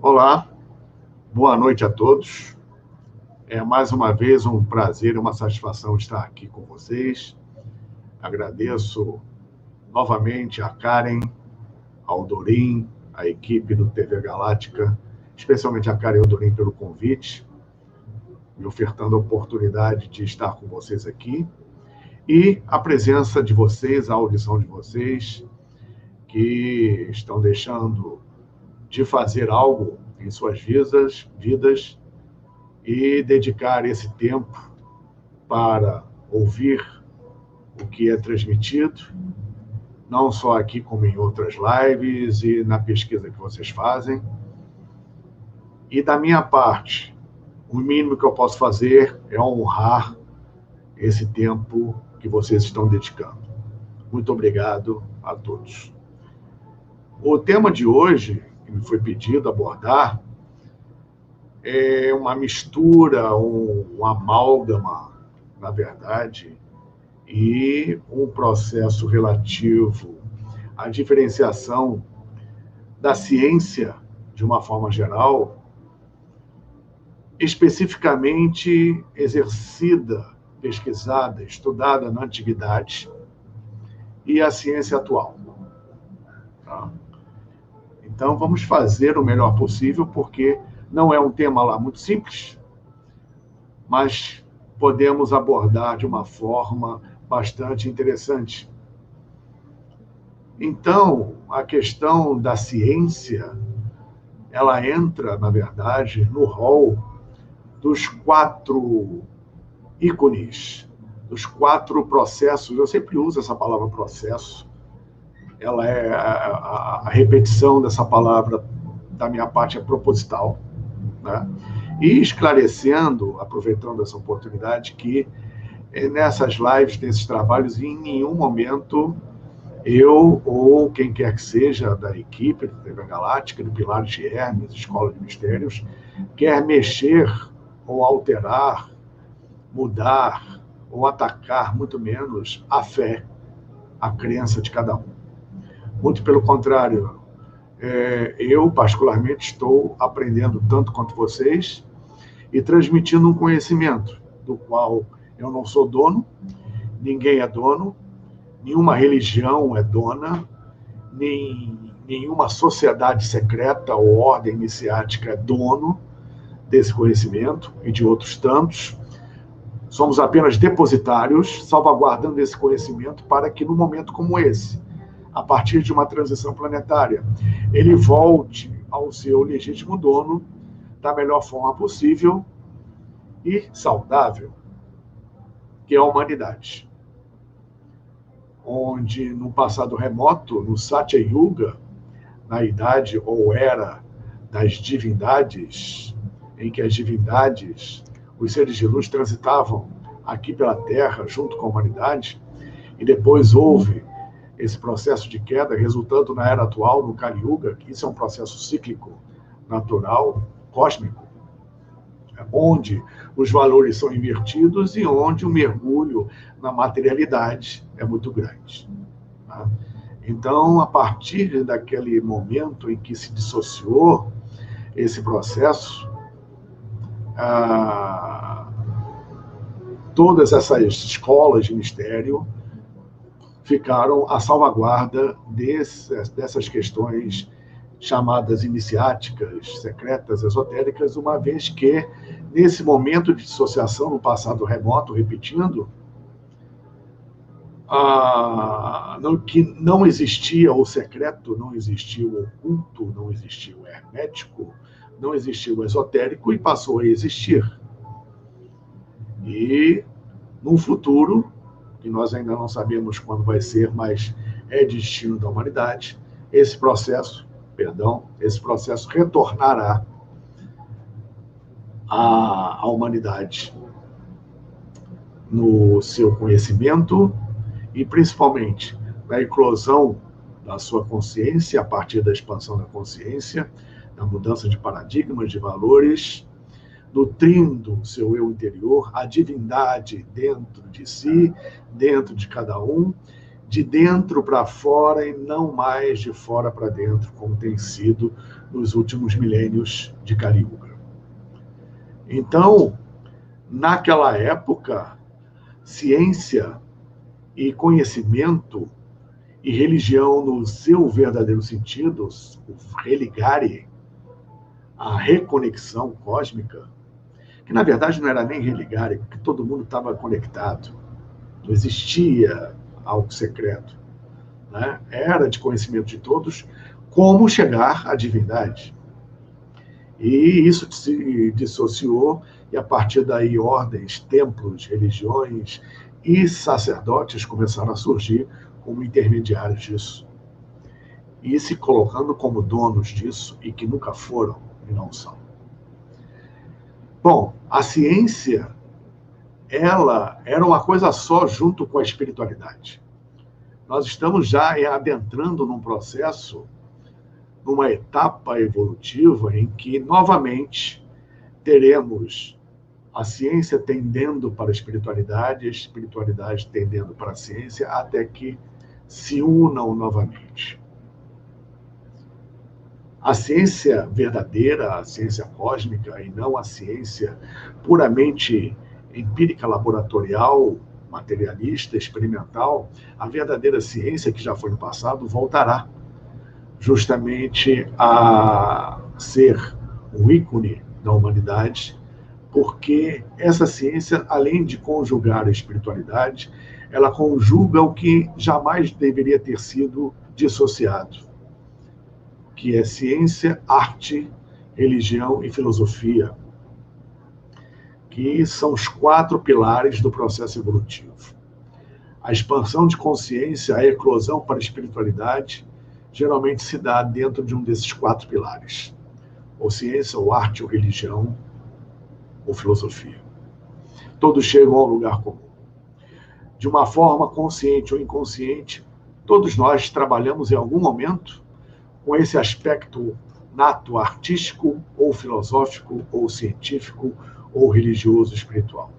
Olá, boa noite a todos. É mais uma vez um prazer e uma satisfação estar aqui com vocês. Agradeço novamente a Karen, ao Dorim, a equipe do TV Galáctica, especialmente a Karen e ao Dorim pelo convite, me ofertando a oportunidade de estar com vocês aqui, e a presença de vocês, a audição de vocês, que estão deixando de fazer algo em suas vidas e dedicar esse tempo para ouvir o que é transmitido, não só aqui como em outras lives e na pesquisa que vocês fazem. E da minha parte, o mínimo que eu posso fazer é honrar esse tempo que vocês estão dedicando. Muito obrigado a todos. O tema de hoje, que me foi pedido abordar, é uma mistura, um amálgama, na verdade, e um processo relativo à diferenciação da ciência, de uma forma geral, especificamente exercida, pesquisada, estudada na antiguidade, e a ciência atual. Tá? Então, vamos fazer o melhor possível, porque não é um tema lá muito simples, mas podemos abordar de uma forma bastante interessante. Então, a questão da ciência, ela entra, na verdade, no rol dos 4 ícones, dos 4 processos. Eu sempre uso essa palavra processo. Ela é a repetição dessa palavra, da minha parte, é proposital, né? E esclarecendo, aproveitando essa oportunidade, que nessas lives, nesses trabalhos, em nenhum momento eu ou quem quer que seja da equipe do TV Galáctica, do Pilares de Hermes, Escola de Mistérios, quer mexer ou alterar, mudar ou atacar, muito menos, a fé, a crença de cada um. Muito pelo contrário, eu, particularmente, estou aprendendo tanto quanto vocês e transmitindo um conhecimento do qual eu não sou dono, ninguém é dono, nenhuma religião é dona, nenhuma sociedade secreta ou ordem iniciática é dono desse conhecimento e de outros tantos. Somos apenas depositários, salvaguardando esse conhecimento para que, num momento como esse, a partir de uma transição planetária, ele volte ao seu legítimo dono da melhor forma possível e saudável, que é a humanidade. Onde, no passado remoto, no Satya Yuga, na idade ou era das divindades, em que as divindades, os seres de luz, transitavam aqui pela Terra junto com a humanidade, e depois houve esse processo de queda, resultando na era atual, no Kali Yuga, que isso é um processo cíclico, natural, cósmico, onde os valores são invertidos e onde o mergulho na materialidade é muito grande. Tá? Então, a partir daquele momento em que se dissociou esse processo, todas essas escolas de mistério ficaram à salvaguarda dessas questões chamadas iniciáticas, secretas, esotéricas, uma vez que, nesse momento de dissociação, no passado remoto, repetindo, que não existia o secreto, não existia o oculto, não existia o hermético, não existia o esotérico, e passou a existir. E, num futuro, que nós ainda não sabemos quando vai ser, mas é destino da humanidade, esse processo retornará à humanidade no seu conhecimento e, principalmente, na eclosão da sua consciência, a partir da expansão da consciência, da mudança de paradigmas, de valores, nutrindo o seu eu interior, a divindade dentro de si, dentro de cada um, de dentro para fora e não mais de fora para dentro, como tem sido nos últimos milênios de Kali Yuga. Então, naquela época, ciência e conhecimento e religião no seu verdadeiro sentido, o religare, a reconexão cósmica, que na verdade não era nem religare, porque todo mundo estava conectado, não existia algo secreto, né? Era de conhecimento de todos como chegar à divindade. E isso se dissociou, e a partir daí ordens, templos, religiões e sacerdotes começaram a surgir como intermediários disso, e se colocando como donos disso, e que nunca foram e não são. Bom, a ciência, ela era uma coisa só junto com a espiritualidade. Nós estamos já adentrando num processo, numa etapa evolutiva em que, novamente, teremos a ciência tendendo para a espiritualidade tendendo para a ciência, até que se unam novamente. A ciência verdadeira, a ciência cósmica, e não a ciência puramente empírica, laboratorial, materialista, experimental, a verdadeira ciência que já foi no passado voltará justamente a ser um ícone da humanidade, porque essa ciência, além de conjugar a espiritualidade, ela conjuga o que jamais deveria ter sido dissociado, que é ciência, arte, religião e filosofia, que são os 4 pilares do processo evolutivo. A expansão de consciência, a eclosão para a espiritualidade, geralmente se dá dentro de um desses 4 pilares, ou ciência, ou arte, ou religião, ou filosofia. Todos chegam ao lugar comum. De uma forma consciente ou inconsciente, todos nós trabalhamos em algum momento com esse aspecto nato artístico, ou filosófico, ou científico, ou religioso, espiritual.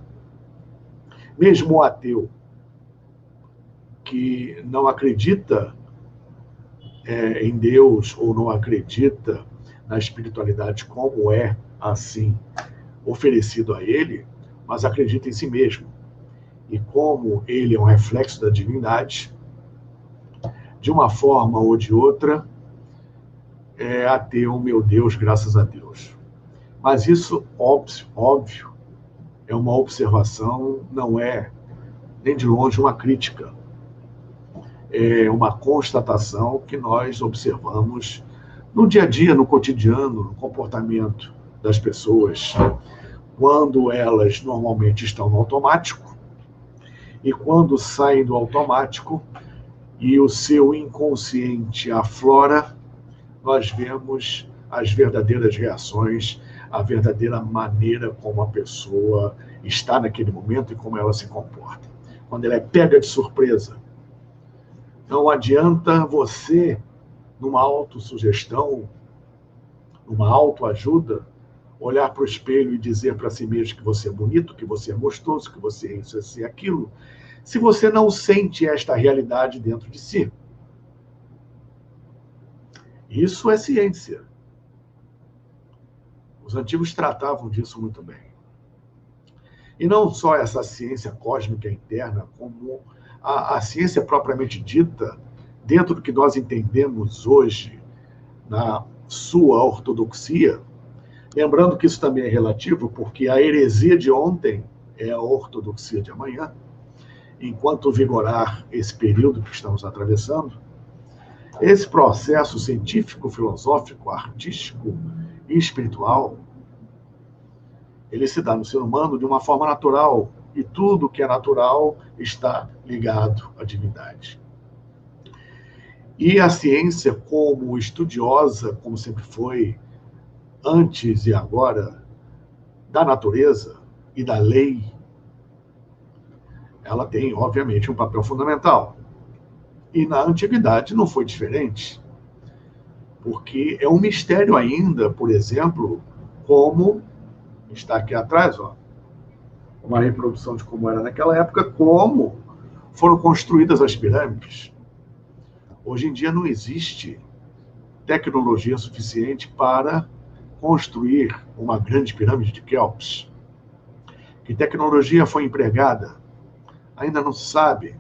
Mesmo o ateu, que não acredita em Deus, ou não acredita na espiritualidade como é, assim, oferecido a ele, mas acredita em si mesmo. E como ele é um reflexo da divindade, de uma forma ou de outra, é ateu, meu Deus, graças a Deus. Mas isso, óbvio, é uma observação, não é nem de longe uma crítica. É uma constatação que nós observamos no dia a dia, no cotidiano, no comportamento das pessoas, quando elas normalmente estão no automático, e quando saem do automático e o seu inconsciente aflora, nós vemos as verdadeiras reações, a verdadeira maneira como a pessoa está naquele momento e como ela se comporta. Quando ela é pega de surpresa. Não adianta você, numa autossugestão, numa autoajuda, olhar para o espelho e dizer para si mesmo que você é bonito, que você é gostoso, que você é isso, assim, aquilo, se você não sente esta realidade dentro de si. Isso é ciência. Os antigos tratavam disso muito bem. E não só essa ciência cósmica interna, como a ciência propriamente dita, dentro do que nós entendemos hoje, na sua ortodoxia, lembrando que isso também é relativo, porque a heresia de ontem é a ortodoxia de amanhã, enquanto vigorar esse período que estamos atravessando, esse processo científico, filosófico, artístico e espiritual, ele se dá no ser humano de uma forma natural, e tudo que é natural está ligado à divindade. E a ciência, como estudiosa, como sempre foi, antes e agora, da natureza e da lei, ela tem, obviamente, um papel fundamental. E na antiguidade não foi diferente, porque é um mistério ainda, por exemplo, como está aqui atrás, ó, uma reprodução de como era naquela época, como foram construídas as pirâmides. Hoje em dia não existe tecnologia suficiente para construir uma grande pirâmide de Quéops. Que tecnologia foi empregada? Ainda não se sabe.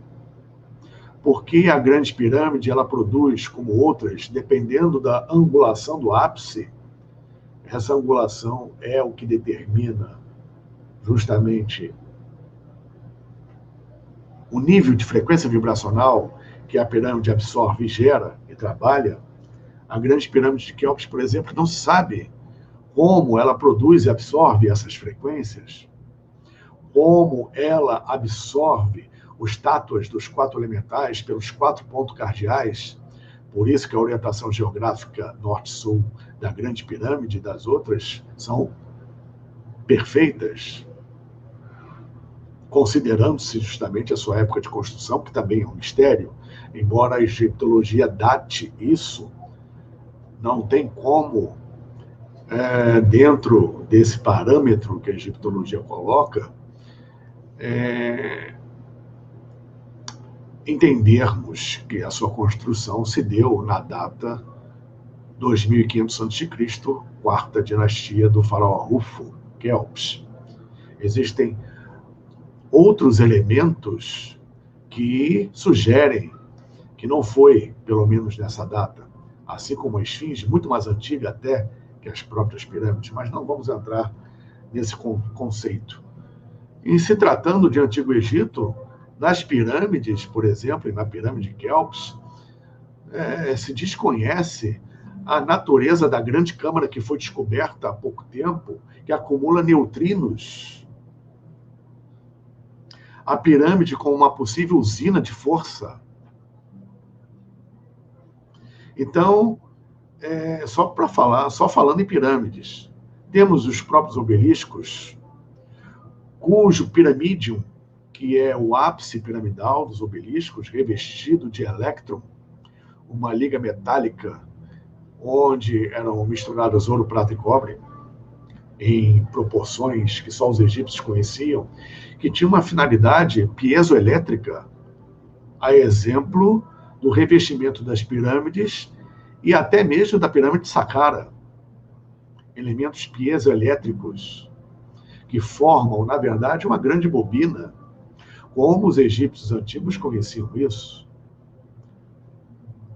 Porque a grande pirâmide ela produz, como outras, dependendo da angulação do ápice, essa angulação é o que determina justamente o nível de frequência vibracional que a pirâmide absorve e gera e trabalha. A grande pirâmide de Quéops, por exemplo, não se sabe como ela produz e absorve essas frequências, como ela absorve os tátuas dos 4 elementais pelos 4 pontos cardeais. Por isso que a orientação geográfica norte-sul da grande pirâmide e das outras são perfeitas, considerando-se justamente a sua época de construção, que também é um mistério. Embora a egiptologia date isso, não tem como, dentro desse parâmetro que a egiptologia coloca, entendermos que a sua construção se deu na data 2500 a.C., quarta dinastia do faraó Rufo, Quéops. Existem outros elementos que sugerem que não foi, pelo menos nessa data, assim como a esfinge, muito mais antiga até que as próprias pirâmides, mas não vamos entrar nesse conceito. Em se tratando de Antigo Egito, nas pirâmides, por exemplo, e na pirâmide de Quéops, se desconhece a natureza da grande câmara que foi descoberta há pouco tempo, que acumula neutrinos. A pirâmide como uma possível usina de força. Então, só falando em pirâmides, temos os próprios obeliscos, cujo piramídeo, que é o ápice piramidal dos obeliscos, revestido de elétron, uma liga metálica, onde eram misturadas ouro, prata e cobre, em proporções que só os egípcios conheciam, que tinha uma finalidade piezoelétrica, a exemplo do revestimento das pirâmides e até mesmo da pirâmide de Saqqara. Elementos piezoelétricos que formam, na verdade, uma grande bobina, como os egípcios antigos conheciam isso.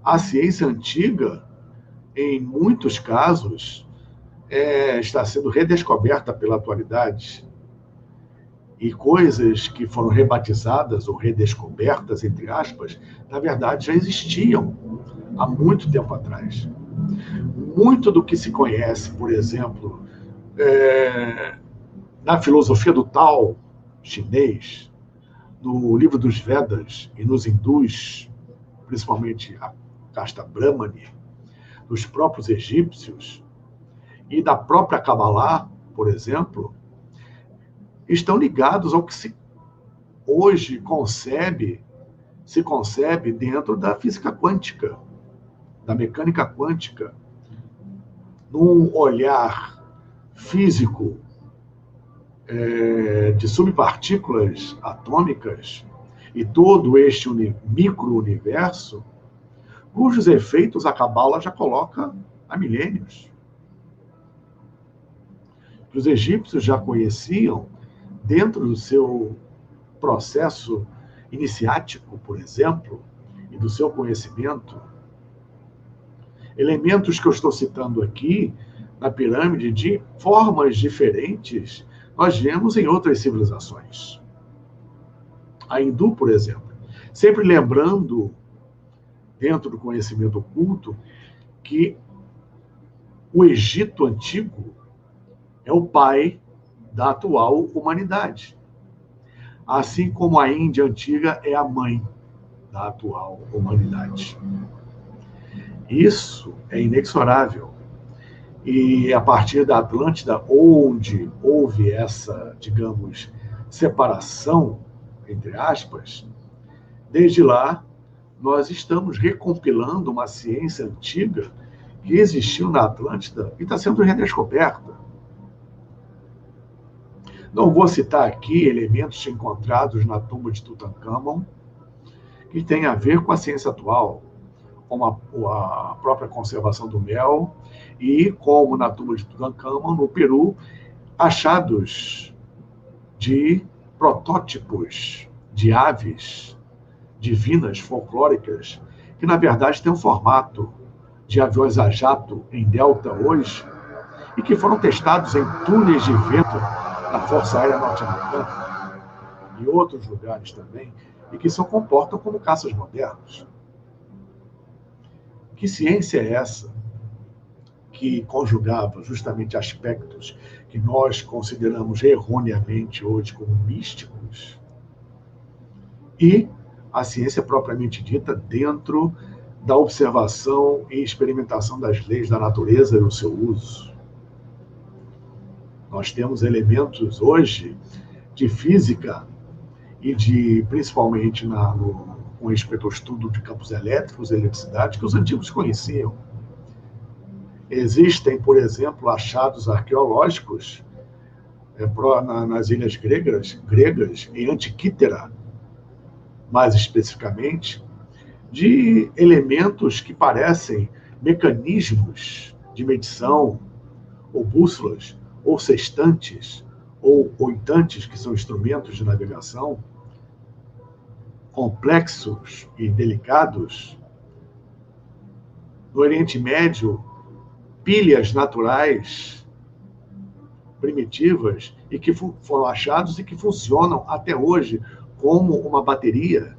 A ciência antiga, em muitos casos, está sendo redescoberta pela atualidade. E coisas que foram rebatizadas ou redescobertas, entre aspas, na verdade já existiam há muito tempo atrás. Muito do que se conhece, por exemplo, na filosofia do Tao chinês, no livro dos Vedas e nos hindus, principalmente a casta Brahmani, dos próprios egípcios e da própria Kabbalah, por exemplo, estão ligados ao que hoje se concebe dentro da física quântica, da mecânica quântica, num olhar físico de subpartículas atômicas e todo este micro-universo, cujos efeitos a Cabala já coloca há milênios. Que os egípcios já conheciam dentro do seu processo iniciático, por exemplo, e do seu conhecimento. Elementos que eu estou citando aqui na pirâmide de formas diferentes nós vemos em outras civilizações. A hindu, por exemplo, sempre lembrando, dentro do conhecimento oculto, que o Egito antigo é o pai da atual humanidade. Assim como a Índia antiga é a mãe da atual humanidade. Isso é inexorável. E a partir da Atlântida, onde houve essa, digamos, separação, entre aspas, desde lá, nós estamos recompilando uma ciência antiga que existiu na Atlântida e está sendo redescoberta. Não vou citar aqui elementos encontrados na tumba de Tutancâmon, que tem a ver com a ciência atual, como a própria conservação do mel e como na tumba de Tutancâmon, no Peru, achados de protótipos de aves divinas, folclóricas, que na verdade têm um formato de aviões a jato em delta hoje e que foram testados em túneis de vento da Força Aérea Norte-Americana e outros lugares também, e que se comportam como caças modernos. Que ciência é essa que conjugava justamente aspectos que nós consideramos erroneamente hoje como místicos e a ciência propriamente dita dentro da observação e experimentação das leis da natureza e o seu uso? Nós temos elementos hoje de física e de, principalmente com respeito ao estudo de campos elétricos e eletricidade, que os antigos conheciam. Existem, por exemplo, achados arqueológicos nas ilhas gregas, em Antiquítera, mais especificamente, de elementos que parecem mecanismos de medição, ou bússolas, ou sextantes, ou oitantes, que são instrumentos de navegação, complexos e delicados. No Oriente Médio, pilhas naturais primitivas e que foram achados e que funcionam até hoje como uma bateria.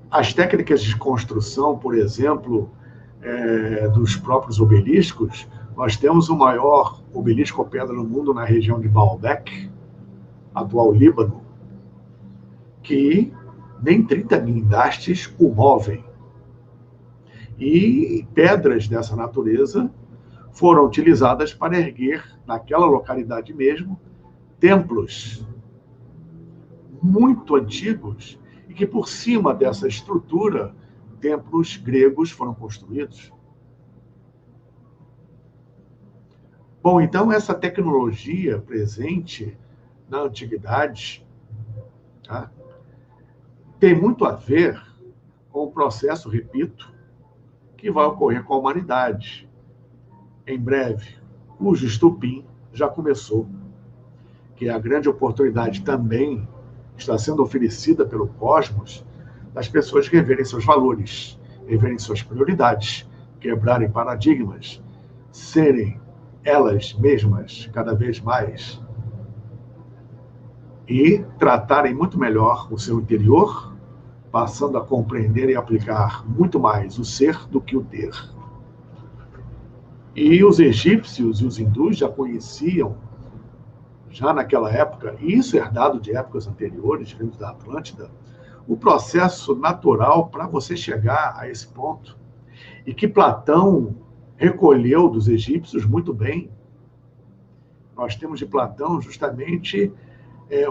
As técnicas de construção, por exemplo, dos próprios obeliscos, nós temos o maior obelisco pedra no mundo na região de Baalbek, atual Líbano, que nem 30 guindastes o movem. E pedras dessa natureza foram utilizadas para erguer, naquela localidade mesmo, templos muito antigos e que, por cima dessa estrutura, templos gregos foram construídos. Bom, então essa tecnologia presente na antiguidade, tá, tem muito a ver com o processo, repito, que vai ocorrer com a humanidade em breve, cujo estupim já começou, que é a grande oportunidade também está sendo oferecida pelo cosmos das pessoas reverem seus valores, reverem suas prioridades, quebrarem paradigmas, serem elas mesmas cada vez mais e tratarem muito melhor o seu interior, passando a compreender e aplicar muito mais o ser do que o ter. E os egípcios e os hindus já conheciam, já naquela época, e isso é herdado de épocas anteriores, vindo da Atlântida, o processo natural para você chegar a esse ponto, e que Platão recolheu dos egípcios muito bem. Nós temos de Platão justamente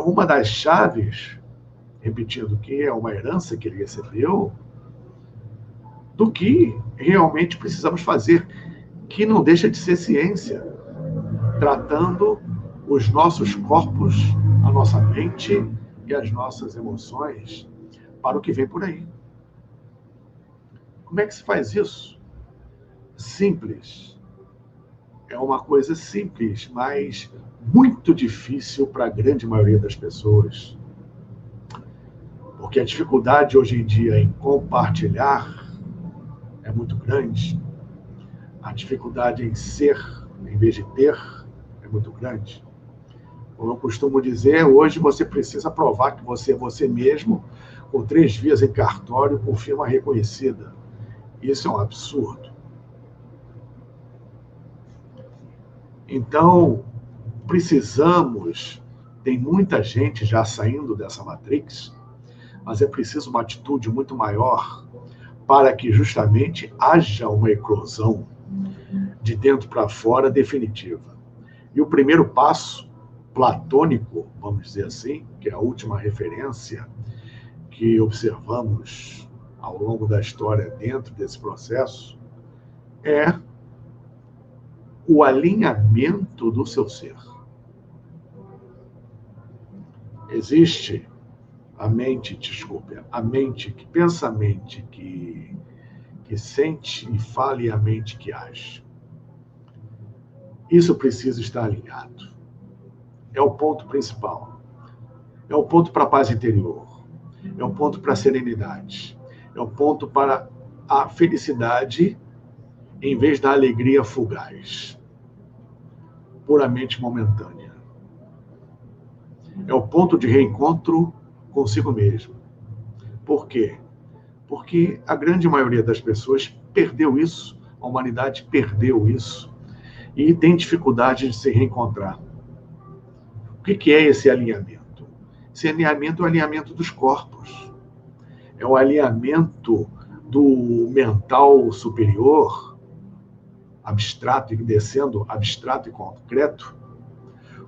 uma das chaves, repetindo que é uma herança que ele recebeu, do que realmente precisamos fazer, que não deixa de ser ciência, tratando os nossos corpos, a nossa mente e as nossas emoções para o que vem por aí. Como é que se faz isso? Simples. É uma coisa simples, mas muito difícil para a grande maioria das pessoas. Porque a dificuldade hoje em dia em compartilhar é muito grande. A dificuldade em ser, em vez de ter, é muito grande. Como eu costumo dizer, hoje você precisa provar que você é você mesmo, com 3 vias em cartório, com firma reconhecida. Isso é um absurdo. Então, precisamos, tem muita gente já saindo dessa matrix, mas é preciso uma atitude muito maior para que justamente haja uma eclosão de dentro para fora definitiva. E o primeiro passo, platônico, vamos dizer assim, que é a última referência que observamos ao longo da história dentro desse processo, é o alinhamento do seu ser. Existe a mente, desculpe, a mente que pensa, a mente que sente e fala e a mente que age. Isso precisa estar alinhado. É o ponto principal. É o ponto para a paz interior. É o ponto para a serenidade. É o ponto para a felicidade em vez da alegria fugaz, puramente momentânea. É o ponto de reencontro consigo mesmo. Por quê? Porque a grande maioria das pessoas perdeu isso, a humanidade perdeu isso, e tem dificuldade de se reencontrar. O que é esse alinhamento? Esse alinhamento é o alinhamento dos corpos. É o alinhamento do mental superior, abstrato e descendo, abstrato e concreto,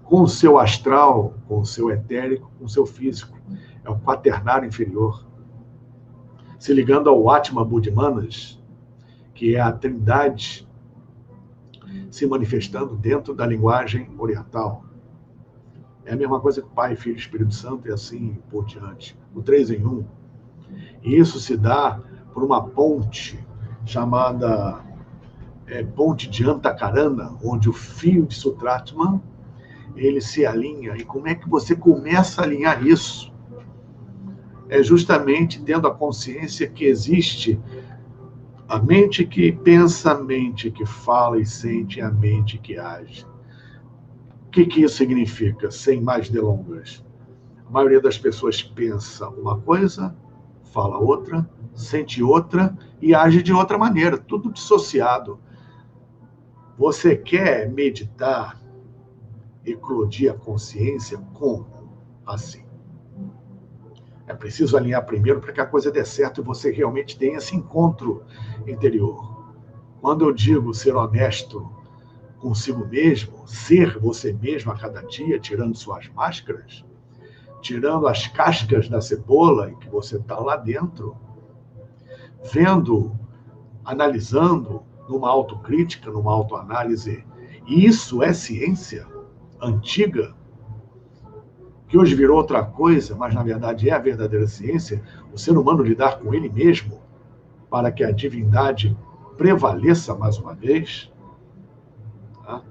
com o seu astral, com o seu etérico, com o seu físico. É o quaternário inferior. Se ligando ao Atma Buddhamanas, que é a trindade se manifestando dentro da linguagem oriental. É a mesma coisa que Pai, Filho e Espírito Santo e assim por diante. O 3 em 1. E isso se dá por uma ponte chamada ponte de Antakarana, onde o fio de Sutratman ele se alinha. E como é que você começa a alinhar isso? É justamente tendo a consciência que existe a mente que pensa, a mente que fala e sente, a mente que age. O que isso significa, sem mais delongas? A maioria das pessoas pensa uma coisa, fala outra, sente outra e age de outra maneira, tudo dissociado. Você quer meditar, eclodir a consciência como? Assim. É preciso alinhar primeiro para que a coisa dê certo e você realmente tenha esse encontro interior. Quando eu digo ser honesto consigo mesmo, ser você mesmo a cada dia, tirando suas máscaras, tirando as cascas da cebola em que você está lá dentro, vendo, analisando, numa autocrítica, numa autoanálise. E isso é ciência antiga, que hoje virou outra coisa, mas na verdade é a verdadeira ciência, o ser humano lidar com ele mesmo, para que a divindade prevaleça mais uma vez. Tá?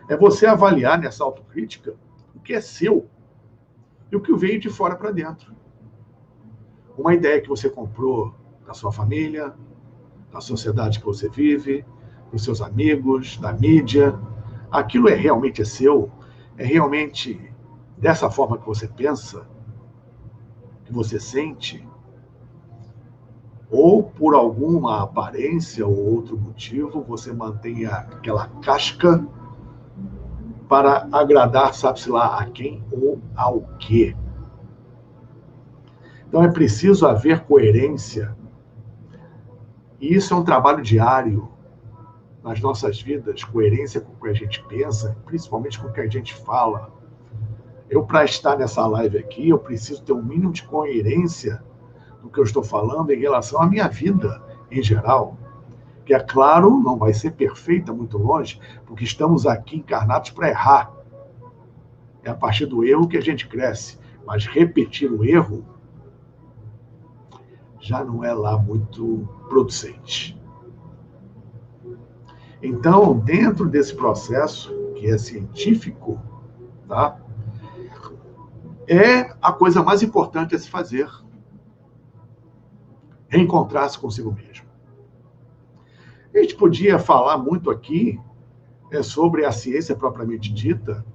É você avaliar nessa autocrítica o que é seu e o que veio de fora para dentro. Uma ideia que você comprou da sua família, da sociedade que você vive, dos seus amigos, da mídia, aquilo realmente é seu? É realmente dessa forma que você pensa, que você sente? Ou por alguma aparência ou outro motivo, você mantém aquela casca para agradar, sabe-se lá, a quem ou ao quê? Então é preciso haver coerência. E isso é um trabalho diário nas nossas vidas, coerência com o que a gente pensa, principalmente com o que a gente fala. Eu, para estar nessa live aqui, eu preciso ter um mínimo de coerência no que eu estou falando em relação à minha vida em geral. Que, é claro, não vai ser perfeita, muito longe, porque estamos aqui encarnados para errar. É a partir do erro que a gente cresce. Mas repetir o erro já não é lá muito producente. Então, dentro desse processo, que é científico, tá? É a coisa mais importante a se fazer. Reencontrar-se consigo mesmo. A gente podia falar muito aqui sobre a ciência propriamente dita,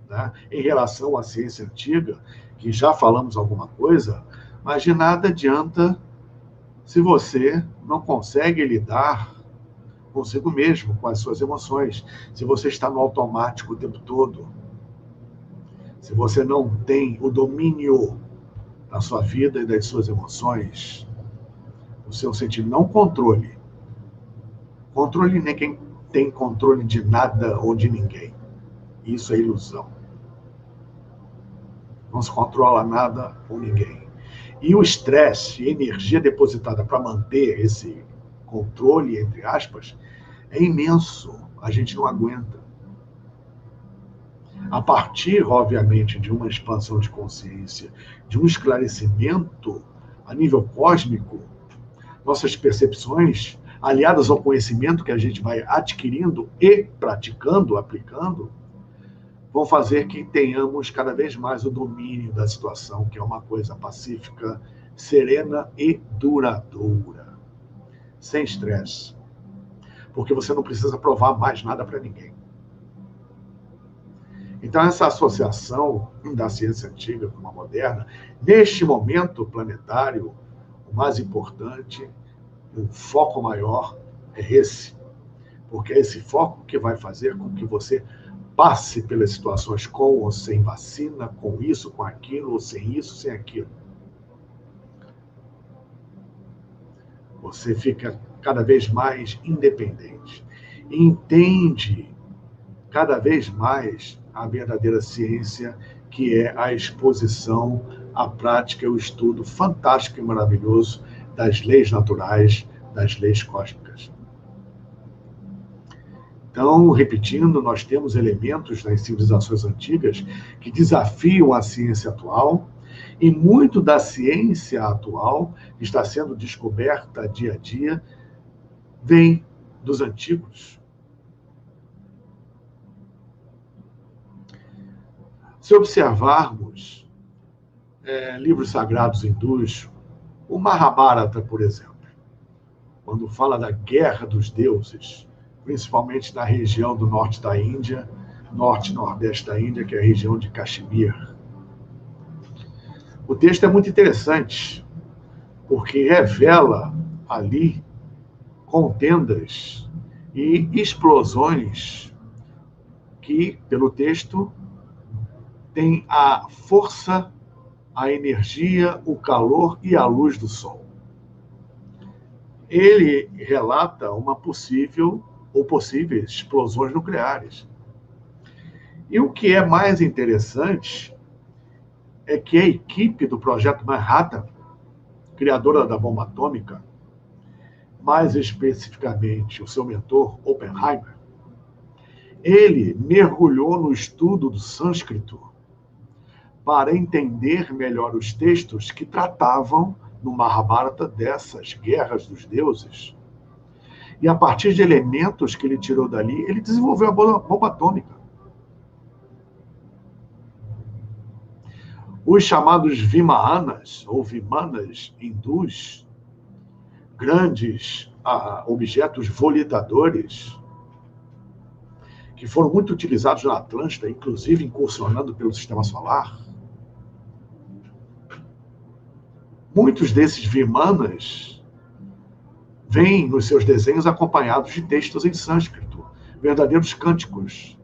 né, em relação à ciência antiga, que já falamos alguma coisa, mas de nada adianta se você não consegue lidar consigo mesmo, com as suas emoções, se você está no automático o tempo todo, se você não tem o domínio da sua vida e das suas emoções, o seu sentido, não controle. Controle ninguém tem controle de nada ou de ninguém. Isso é ilusão. Não se controla nada ou ninguém. E o estresse e energia depositada para manter esse controle, entre aspas, é imenso. A gente não aguenta. a partir, obviamente, de uma expansão de consciência, de um esclarecimento a nível cósmico, nossas percepções, aliadas ao conhecimento que a gente vai adquirindo e praticando, aplicando, vão fazer que tenhamos cada vez mais o domínio da situação, que é uma coisa pacífica, serena e duradoura, sem estresse, porque você não precisa provar mais nada para ninguém. Então, essa associação da ciência antiga com a moderna, neste momento planetário, o mais importante, o foco maior é esse, porque é esse foco que vai fazer com que você passe pelas situações com ou sem vacina, com isso, com aquilo, ou sem isso, sem aquilo. Você fica cada vez mais independente. Entende cada vez mais a verdadeira ciência, que é a exposição, a prática e o estudo fantástico e maravilhoso das leis naturais, das leis cósmicas. Então, repetindo, nós temos elementos nas civilizações antigas que desafiam a ciência atual, e muito da ciência atual que está sendo descoberta dia a dia vem dos antigos. Se observarmos livros sagrados hindus, o Mahabharata, por exemplo, quando fala da guerra dos deuses, principalmente na região do norte da Índia, norte e nordeste da Índia, que é a região de Caxemir. O texto é muito interessante, porque revela ali contendas e explosões que, pelo texto, tem a força, a energia, o calor e a luz do sol. Ele relata uma possível ou possíveis explosões nucleares. E o que é mais interessante é que a equipe do Projeto Manhattan, criadora da bomba atômica, mais especificamente o seu mentor, Oppenheimer, ele mergulhou no estudo do sânscrito para entender melhor os textos que tratavam no Mahabharata dessas guerras dos deuses. E a partir de elementos que ele tirou dali, ele desenvolveu a bomba atômica. Os chamados Vimanas, ou Vimanas hindus, grandes objetos volitadores, que foram muito utilizados na Atlântida, inclusive incursionando pelo sistema solar. Muitos desses Vimanas vêm nos seus desenhos acompanhados de textos em sânscrito, verdadeiros cânticos,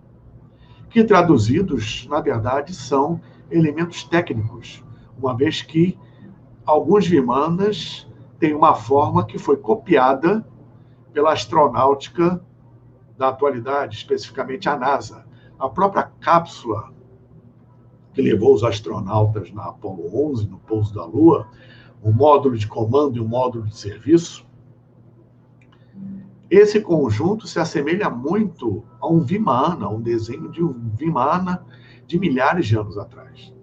que traduzidos, na verdade, são elementos técnicos, uma vez que alguns Vimanas têm uma forma que foi copiada pela astronáutica da atualidade, especificamente a NASA. A própria cápsula que levou os astronautas na Apollo 11, no pouso da Lua, um módulo de comando e um módulo de serviço, esse conjunto se assemelha muito a um Vimana, um desenho de um Vimana de milhares de anos atrás.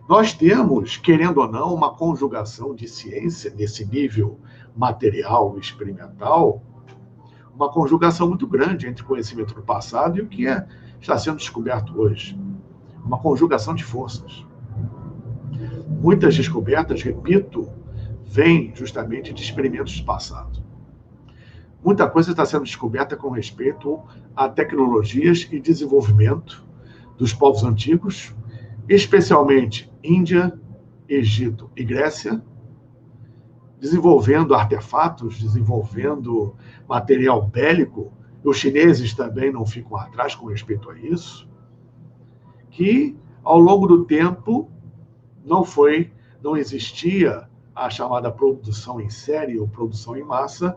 Nós temos, querendo ou não, uma conjugação de ciência nesse nível material e experimental, uma conjugação muito grande entre o conhecimento do passado e o que está sendo descoberto hoje. Uma conjugação de forças. Muitas descobertas, repito, vêm justamente de experimentos do passado. Muita coisa está sendo descoberta com respeito a tecnologias e desenvolvimento dos povos antigos, especialmente Índia, Egito e Grécia, desenvolvendo artefatos, desenvolvendo material bélico. Os chineses também não ficam atrás com respeito a isso, que ao longo do tempo não existia a chamada produção em série ou produção em massa,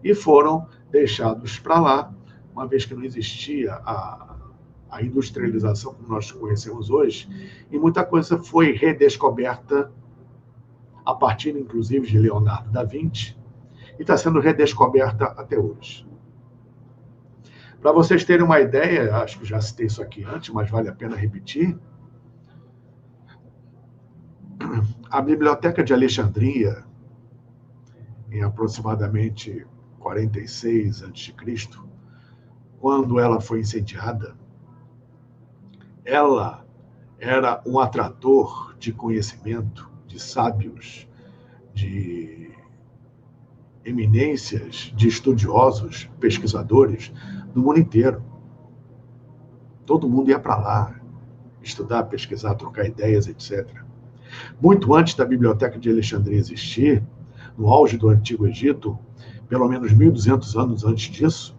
e foram deixados para lá, uma vez que não existia a industrialização como nós conhecemos hoje, e muita coisa foi redescoberta a partir, inclusive, de Leonardo da Vinci, e está sendo redescoberta até hoje. Para vocês terem uma ideia, acho que já citei isso aqui antes, mas vale a pena repetir, a Biblioteca de Alexandria, em aproximadamente 46 a.C., quando ela foi incendiada, ela era um atrator de conhecimento, de sábios, de eminências, de estudiosos, pesquisadores do mundo inteiro. Todo mundo ia para lá estudar, pesquisar, trocar ideias, etc. Muito antes da Biblioteca de Alexandria existir, no auge do Antigo Egito, pelo menos 1.200 anos antes disso,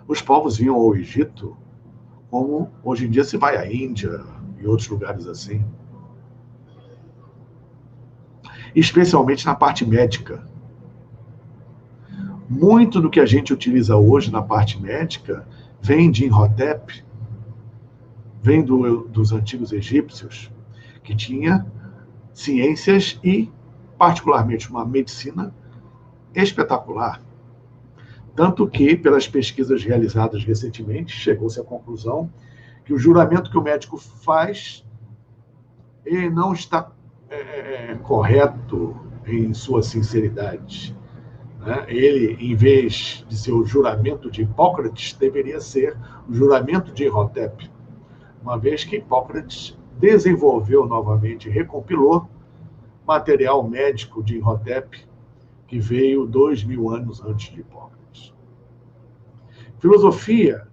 os povos vinham ao Egito como hoje em dia se vai à Índia e outros lugares assim. Especialmente na parte médica. Muito do que a gente utiliza hoje na parte médica vem de Imhotep, vem dos antigos egípcios, que tinha ciências e, particularmente, uma medicina espetacular. Tanto que, pelas pesquisas realizadas recentemente, chegou-se à conclusão que o juramento que o médico faz ele não está correto em sua sinceridade. Né? Ele, em vez de ser o juramento de Hipócrates, deveria ser o juramento de Imhotep, uma vez que Hipócrates desenvolveu novamente, recompilou material médico de Imhotep, que veio 2.000 anos antes de Hipócrates. Filosofia,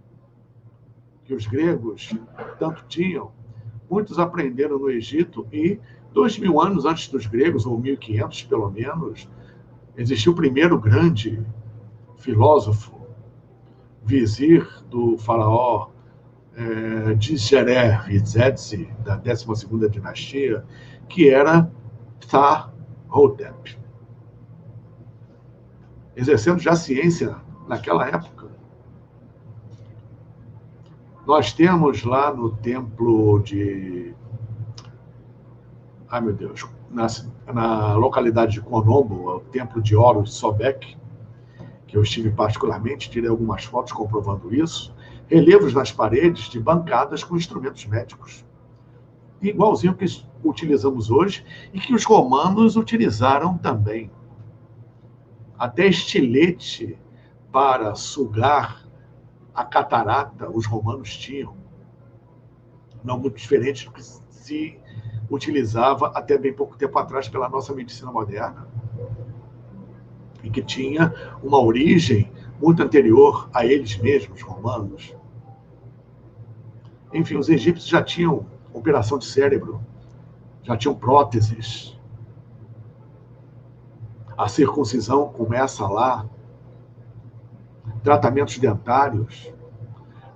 que os gregos tanto tinham, muitos aprenderam no Egito e 2.000 anos antes dos gregos, ou 1.500 pelo menos, existiu o primeiro grande filósofo, vizir do faraó Djerer-Izetzi, da 12ª dinastia, que era Ptah-Hotep, exercendo já ciência naquela época. Nós temos lá no templo de... Ai, meu Deus, na localidade de Konobo, o templo de Horus Sobek, que eu estive particularmente, tirei algumas fotos comprovando isso, relevos nas paredes de bancadas com instrumentos médicos, igualzinho que utilizamos hoje e que os romanos utilizaram também. Até estilete para sugar a catarata os romanos tinham, não muito diferente do que se utilizava até bem pouco tempo atrás pela nossa medicina moderna, e que tinha uma origem muito anterior a eles mesmos, romanos. Enfim, os egípcios já tinham operação de cérebro, já tinham próteses. A circuncisão começa lá, tratamentos dentários,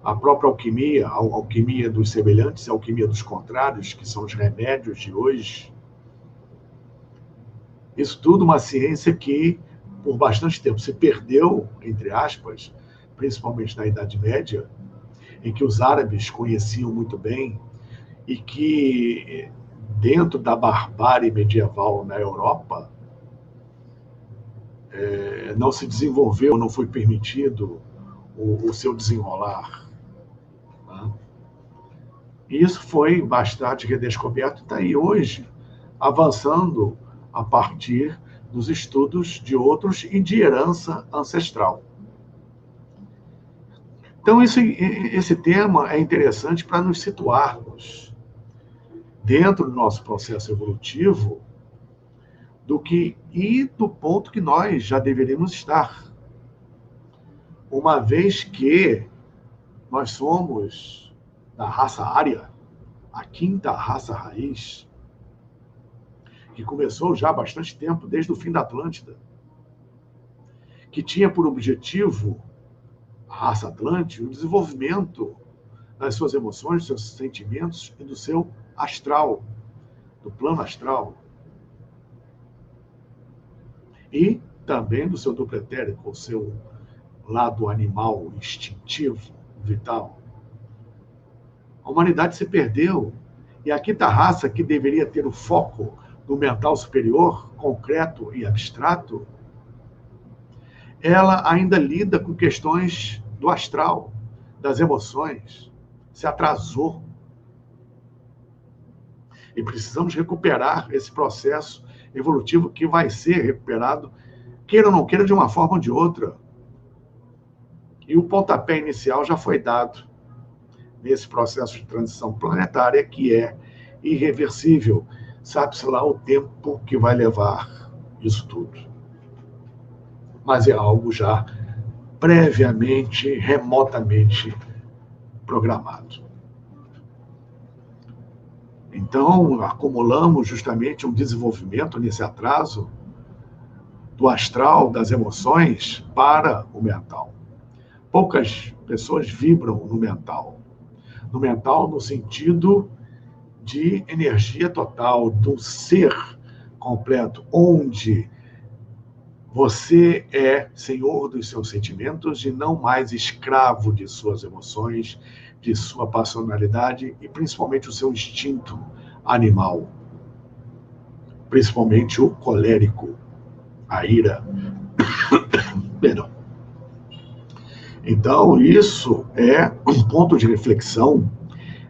a própria alquimia, a alquimia dos semelhantes, a alquimia dos contrários, que são os remédios de hoje. Isso tudo uma ciência que, por bastante tempo, se perdeu, entre aspas, principalmente na Idade Média, em que os árabes conheciam muito bem e que, dentro da barbárie medieval na Europa, não se desenvolveu, não foi permitido o seu desenrolar. Né? E isso foi bastante redescoberto e está aí hoje, avançando a partir dos estudos de outros e de herança ancestral. Então, esse tema é interessante para nos situarmos dentro do nosso processo evolutivo e do ponto que nós já deveríamos estar. Uma vez que nós somos da raça ária, a quinta raça raiz, que começou já há bastante tempo, desde o fim da Atlântida, que tinha por objetivo, a raça Atlântica, o desenvolvimento das suas emoções, dos seus sentimentos e do seu astral, do plano astral. E também do seu duplo etérico, o seu lado animal, instintivo, vital. A humanidade se perdeu. E a quinta raça, que deveria ter o foco no mental superior, concreto e abstrato, ela ainda lida com questões do astral, das emoções, se atrasou. E precisamos recuperar esse processo evolutivo que vai ser recuperado, queira ou não queira, de uma forma ou de outra. E o pontapé inicial já foi dado nesse processo de transição planetária, que é irreversível. Sabe-se lá o tempo que vai levar isso tudo. Mas é algo já previamente, remotamente programado. Então, acumulamos justamente um desenvolvimento nesse atraso do astral, das emoções, para o mental. Poucas pessoas vibram no mental. No mental, no sentido de energia total, do ser completo, onde você é senhor dos seus sentimentos e não mais escravo de suas emoções, de sua passionalidade e principalmente o seu instinto animal, principalmente o colérico, a ira. Perdão. Então, isso é um ponto de reflexão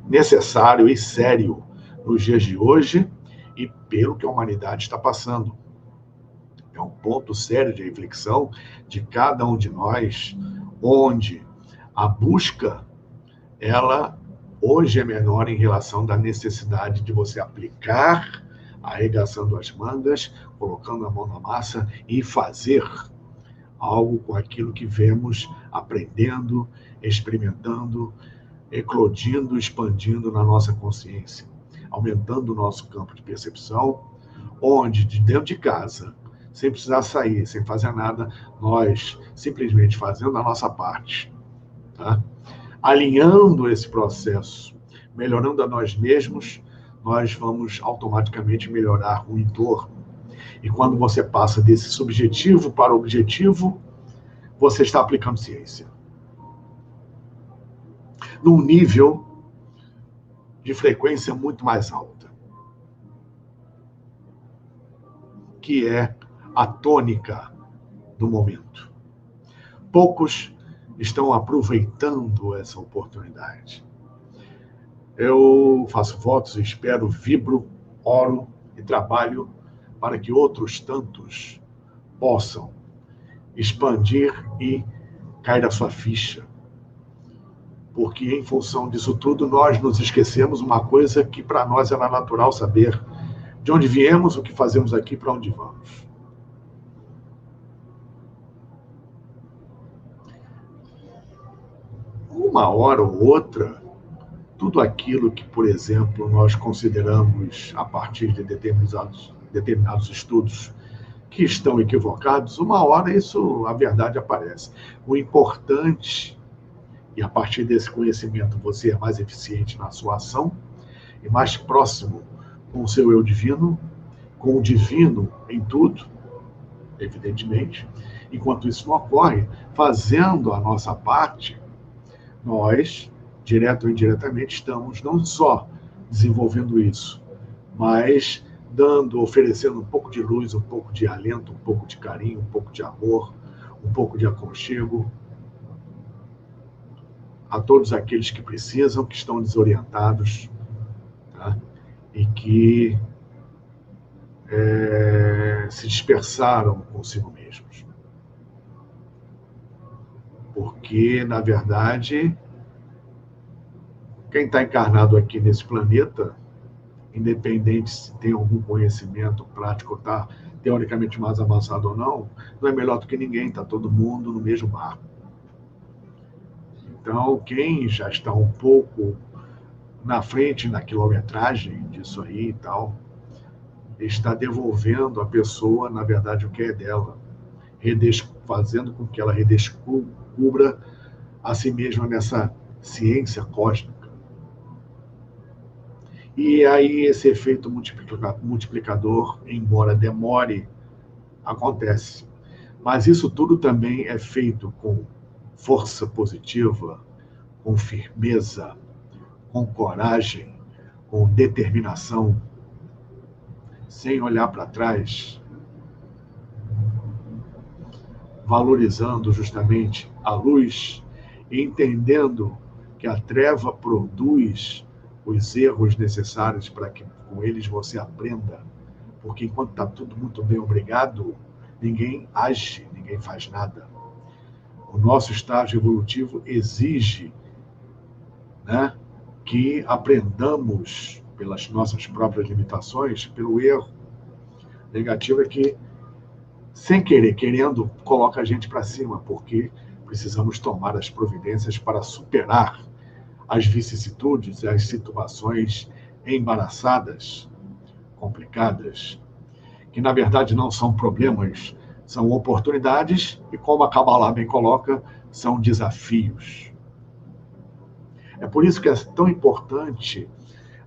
necessário e sério nos dias de hoje e pelo que a humanidade está passando. É um ponto sério de reflexão de cada um de nós, onde a busca, ela hoje é menor em relação da necessidade de você aplicar, arregaçando as mangas, colocando a mão na massa e fazer algo com aquilo que vemos aprendendo, experimentando, eclodindo, expandindo na nossa consciência, aumentando o nosso campo de percepção, onde de dentro de casa, sem precisar sair, sem fazer nada, nós simplesmente fazendo a nossa parte, tá? Alinhando esse processo, melhorando a nós mesmos, nós vamos automaticamente melhorar o entorno. E quando você passa desse subjetivo para o objetivo, você está aplicando ciência. Num nível de frequência muito mais alta, que é a tônica do momento. Poucos estão aproveitando essa oportunidade. Eu faço votos, espero, vibro, oro e trabalho para que outros tantos possam expandir e cair a sua ficha. Porque, em função disso tudo, nós nos esquecemos uma coisa que para nós era natural saber: de onde viemos, o que fazemos aqui, para onde vamos. Uma hora ou outra, tudo aquilo que, por exemplo, nós consideramos, a partir de determinados estudos, que estão equivocados, uma hora isso, a verdade aparece. O importante, e a partir desse conhecimento você é mais eficiente na sua ação, e mais próximo com o seu eu divino, com o divino em tudo, evidentemente. Enquanto isso não ocorre, fazendo a nossa parte, nós, direto ou indiretamente, estamos não só desenvolvendo isso, mas oferecendo um pouco de luz, um pouco de alento, um pouco de carinho, um pouco de amor, um pouco de aconchego a todos aqueles que precisam, que estão desorientados, tá? E que se dispersaram consigo mesmos. Porque, na verdade, quem está encarnado aqui nesse planeta, independente se tem algum conhecimento prático, está teoricamente mais avançado ou não é melhor do que ninguém, está todo mundo no mesmo barco. Então, quem já está um pouco na frente, na quilometragem disso aí e tal, está devolvendo à pessoa, na verdade, o que é dela, fazendo com que ela redescubra a si mesma nessa ciência cósmica. E aí esse efeito multiplicador, embora demore, acontece. Mas isso tudo também é feito com força positiva, com firmeza, com coragem, com determinação, sem olhar para trás, valorizando justamente a luz entendendo que a treva produz os erros necessários para que com eles você aprenda, porque enquanto está tudo muito bem, obrigado, ninguém age, ninguém faz nada. O nosso estágio evolutivo exige, né, que aprendamos pelas nossas próprias limitações, pelo erro. Negativo é que, sem querer, querendo, coloca a gente para cima, porque precisamos tomar as providências para superar as vicissitudes, as situações embaraçadas, complicadas, que na verdade não são problemas, são oportunidades e, como a Kabbalah bem coloca, são desafios. É por isso que é tão importante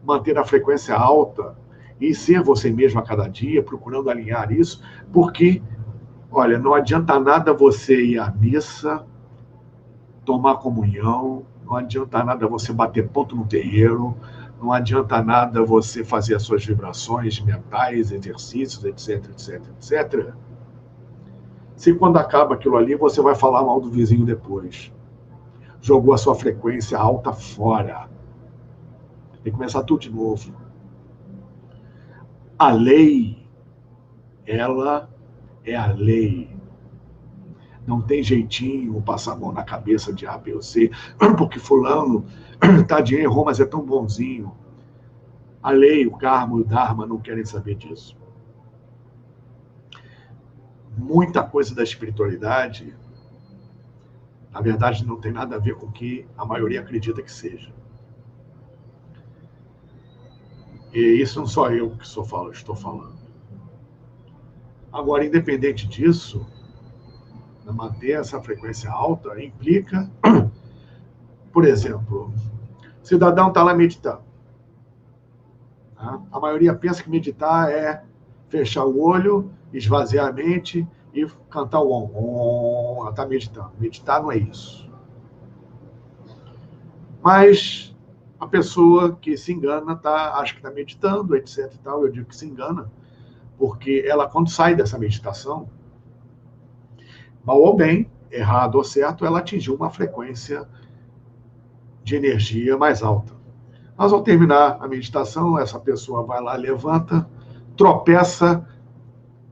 manter a frequência alta e ser você mesmo a cada dia, procurando alinhar isso, porque, olha, não adianta nada você ir à missa, tomar comunhão, não adianta nada você bater ponto no terreiro, não adianta nada você fazer as suas vibrações mentais, exercícios, etc, etc, etc. Se quando acaba aquilo ali, você vai falar mal do vizinho depois. Jogou a sua frequência alta fora. Tem que começar tudo de novo. A lei, ela é a lei. Não tem jeitinho passar a mão na cabeça de A, B ou C, porque fulano, tadinho, errou, mas é tão bonzinho. A lei, o karma e o dharma não querem saber disso. Muita coisa da espiritualidade, na verdade, não tem nada a ver com o que a maioria acredita que seja. E isso não sou eu que estou falando. Agora, independente disso, manter essa frequência alta implica, por exemplo, o cidadão está lá meditando. Tá? A maioria pensa que meditar é fechar o olho, esvaziar a mente e cantar o om. Ela está meditando. Meditar não é isso. Mas a pessoa que se engana acha que está meditando, etc. E tal. Eu digo que se engana, porque ela, quando sai dessa meditação, mal ou bem, errado ou certo, ela atingiu uma frequência de energia mais alta. Mas ao terminar a meditação, essa pessoa vai lá, levanta, tropeça,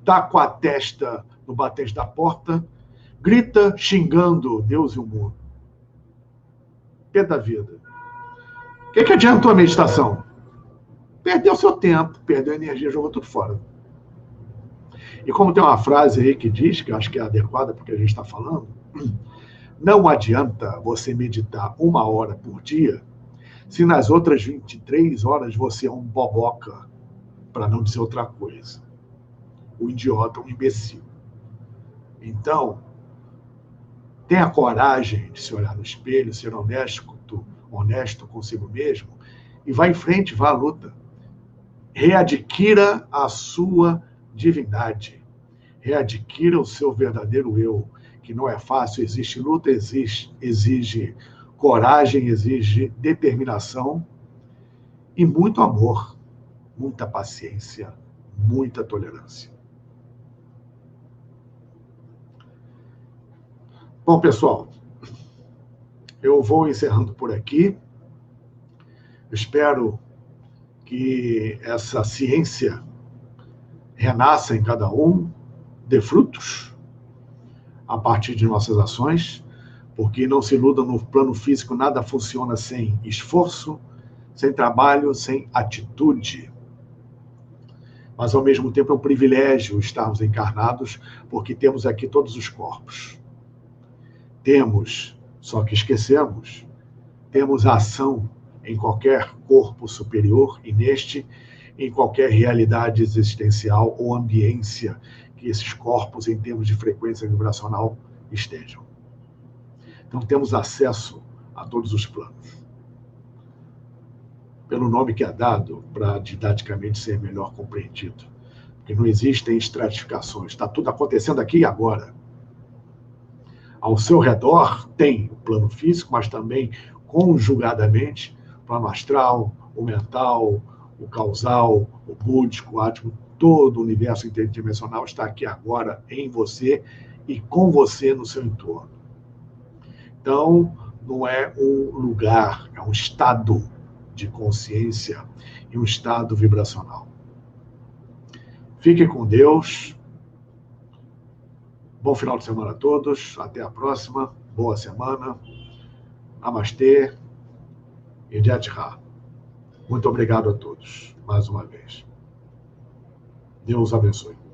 dá com a testa no batente da porta, grita xingando Deus e o mundo. Pé da vida. O que adiantou a meditação? Perdeu seu tempo, perdeu a energia, jogou tudo fora. E como tem uma frase aí que diz, que eu acho que é adequada porque a gente está falando, não adianta você meditar 1 hora por dia se nas outras 23 horas você é um boboca, para não dizer outra coisa. Um idiota, um imbecil. Então, tenha coragem de se olhar no espelho, ser honesto consigo mesmo, e vá em frente, vá à luta. Readquira a sua divindade. Readquira o seu verdadeiro eu, que não é fácil, existe luta, exige coragem, exige determinação e muito amor, muita paciência, muita tolerância. Bom, pessoal, eu vou encerrando por aqui. Espero que essa ciência renasça em cada um, dê frutos a partir de nossas ações, porque não se iludam, no plano físico nada funciona sem esforço, sem trabalho, sem atitude. Mas, ao mesmo tempo, é um privilégio estarmos encarnados, porque temos aqui todos os corpos. Temos, só que esquecemos, temos a ação em qualquer corpo superior e neste, em qualquer realidade existencial ou ambiência que esses corpos, em termos de frequência vibracional, estejam. Então, temos acesso a todos os planos. Pelo nome que é dado, para didaticamente ser melhor compreendido. Porque não existem estratificações, está tudo acontecendo aqui e agora. Ao seu redor tem o plano físico, mas também, conjugadamente, o plano astral, o mental, o causal, o búdico, o átomo, todo o universo interdimensional está aqui agora em você e com você no seu entorno. Então, não é um lugar, é um estado de consciência e um estado vibracional. Fiquem com Deus. Bom final de semana a todos. Até a próxima. Boa semana. Namastê e Jai Ra. Muito obrigado a todos, mais uma vez. Deus abençoe.